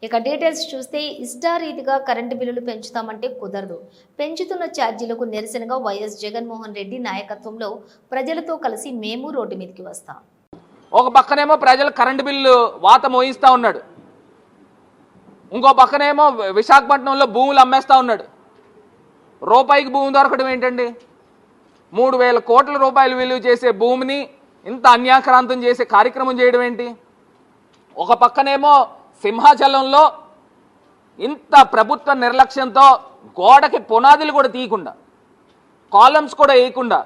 ఇక డీటెయిల్స్ చూస్తే ఇష్టారీతిగా కరెంటు బిల్లులు పెంచుతామంటే కుదరదు. పెంచుతున్న ఛార్జీలకు నిరసనగా వైఎస్ జగన్మోహన్ రెడ్డి నాయకత్వంలో ప్రజలతో కలిసి మేము రోడ్డు మీదకి వస్తాం. ఒక పక్కనేమో ప్రజలు కరెంటు బిల్లు వాత మోయిస్తా ఉన్నాడు, ఇంకో పక్కనేమో విశాఖపట్నంలో భూములు అమ్మేస్తా ఉన్నాడు. రూపాయికి భూమి దొరకడం ఏంటండి? 3,000 కోట్ల రూపాయలు విలువ చేసే భూమిని ఇంత అన్యాక్రాంతం చేసే కార్యక్రమం చేయడం ఏంటి? ఒక పక్కనేమో సింహాచలంలో ఇంత ప్రభుత్వ నిర్లక్ష్యంతో గోడకి పునాదులు కూడా తీయకుండా, కాలమ్స్ కూడా వేయకుండా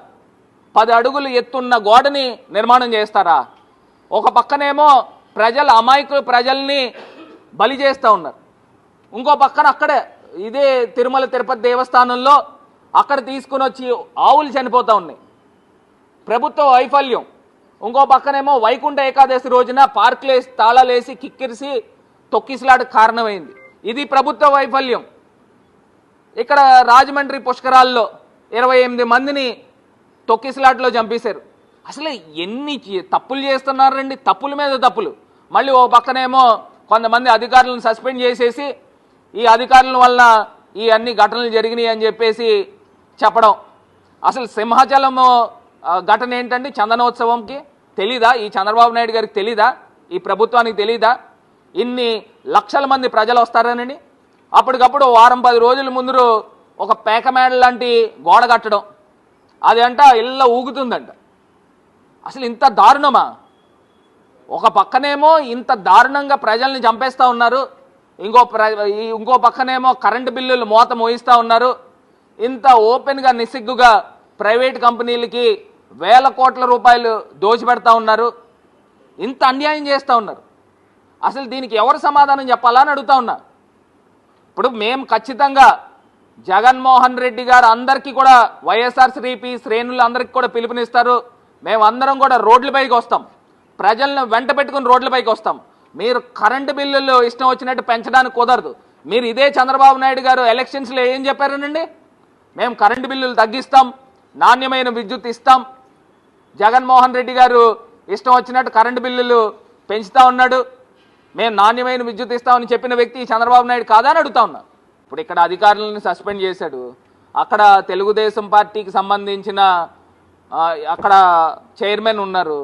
10 అడుగులు ఎత్తున్న గోడని నిర్మాణం చేస్తారా? ఒక పక్కనేమో అమాయకులు ప్రజల్ని బలి చేస్తూ ఉన్నారు. ఇంకో పక్కన అక్కడే ఇదే తిరుమల తిరుపతి దేవస్థానంలో అక్కడ తీసుకుని వచ్చి ఆవులు చనిపోతూ ఉన్నాయి. ప్రభుత్వ వైఫల్యం. ఇంకో పక్కనేమో వైకుంఠ ఏకాదశి రోజున పార్కులేసి తాళాలేసి కిక్కిరిసి తొక్కిసలాటకు కారణమైంది. ఇది ప్రభుత్వ వైఫల్యం. ఇక్కడ రాజమండ్రి పుష్కరాల్లో 28 మందిని తొక్కిసలాటలో చంపేశారు. అసలు ఎన్ని తప్పులు చేస్తున్నారండి, తప్పుల మీద తప్పులు. మళ్ళీ ఓ పక్కనేమో కొంతమంది అధికారులను సస్పెండ్ చేసేసి ఈ అధికారుల వల్ల ఈ అన్ని ఘటనలు జరిగినాయి అని చెప్పేసి చెప్పడం. అసలు సింహాచలం ఘటన ఏంటండి? చందనోత్సవంకి తెలీదా? ఈ చంద్రబాబు నాయుడు గారికి తెలీదా? ఈ ప్రభుత్వానికి తెలీదా? ఇన్ని లక్షల మంది ప్రజలు వస్తారనని అప్పటికప్పుడు వారం 10 రోజుల ముందు ఒక పేకమేడ లాంటి గోడ కట్టడం, అది అంట ఇళ్ళ ఊగుతుందంట. అసలు ఇంత దారుణమా? ఒక పక్కనేమో ఇంత దారుణంగా ప్రజల్ని చంపేస్తూ ఉన్నారు, ఇంకో పక్కనేమో కరెంటు బిల్లులు మోత మోయిస్తూ ఉన్నారు. ఇంత ఓపెన్గా నిస్సిగ్గుగా ప్రైవేట్ కంపెనీలకి 1000 కోట్ల రూపాయలు దోచిపెడతా ఉన్నారు. ఇంత అన్యాయం చేస్తూ ఉన్నారు. అసలు దీనికి ఎవరు సమాధానం చెప్పాలా అని అడుగుతా ఉన్నా. ఇప్పుడు మేము ఖచ్చితంగా జగన్మోహన్ రెడ్డి గారు అందరికీ కూడా వైఎస్ఆర్సీపీ శ్రేణులు అందరికీ కూడా పిలుపునిస్తారు. మేమందరం కూడా రోడ్లపైకి వస్తాం, ప్రజలను వెంట పెట్టుకుని రోడ్లపైకి వస్తాం. మీరు కరెంటు బిల్లులు ఇష్టం వచ్చినట్టు పెంచడానికి కుదరదు. మీరు ఇదే చంద్రబాబు నాయుడు గారు ఎలక్షన్స్లో ఏం చెప్పారనండి? మేము కరెంటు బిల్లులు తగ్గిస్తాం, నాణ్యమైన విద్యుత్ ఇస్తాం. జగన్మోహన్ రెడ్డి గారు ఇష్టం వచ్చినట్టు కరెంటు బిల్లులు పెంచుతూ ఉన్నాడు. మేము నాణ్యమైన విద్యుత్ ఇస్తామని చెప్పిన వ్యక్తి చంద్రబాబు నాయుడు కాదా అని అడుగుతా ఉన్నా. ఇప్పుడు ఇక్కడ అధికారులను సస్పెండ్ చేశాడు, అక్కడ తెలుగుదేశం పార్టీకి సంబంధించిన అక్కడ చైర్మన్ ఉన్నారు,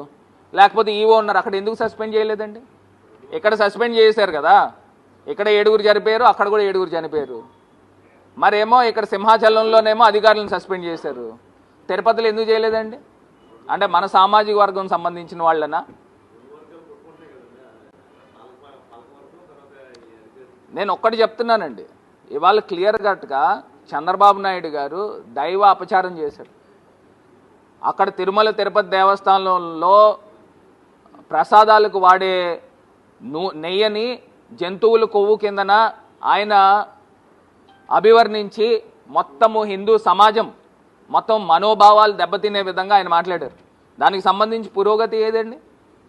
లేకపోతే ఈవో ఉన్నారు, అక్కడ ఎందుకు సస్పెండ్ చేయలేదండి? ఇక్కడ సస్పెండ్ చేశారు కదా, ఇక్కడ 7 చనిపోయారు, అక్కడ కూడా 7 చనిపోయారు. మరేమో ఇక్కడ సింహాచలంలోనేమో అధికారులను సస్పెండ్ చేశారు, తిరుపతిలో ఎందుకు చేయలేదండి? అంటే మన సామాజిక వర్గం సంబంధించిన వాళ్ళనా? నేను ఒక్కటి చెప్తున్నానండి, ఇవాళ క్లియర్ కట్గా చంద్రబాబు నాయుడు గారు దైవ అపచారం చేశారు. అక్కడ తిరుమల తిరుపతి దేవస్థానంలో ప్రసాదాలకు వాడే నెయ్యని జంతువుల కొవ్వు కిందన ఆయన అభివర్ణించి మొత్తము హిందూ సమాజం మొత్తం మనోభావాలు దెబ్బతినే విధంగా ఆయన మాట్లాడారు. దానికి సంబంధించి పురోగతి ఏదండి?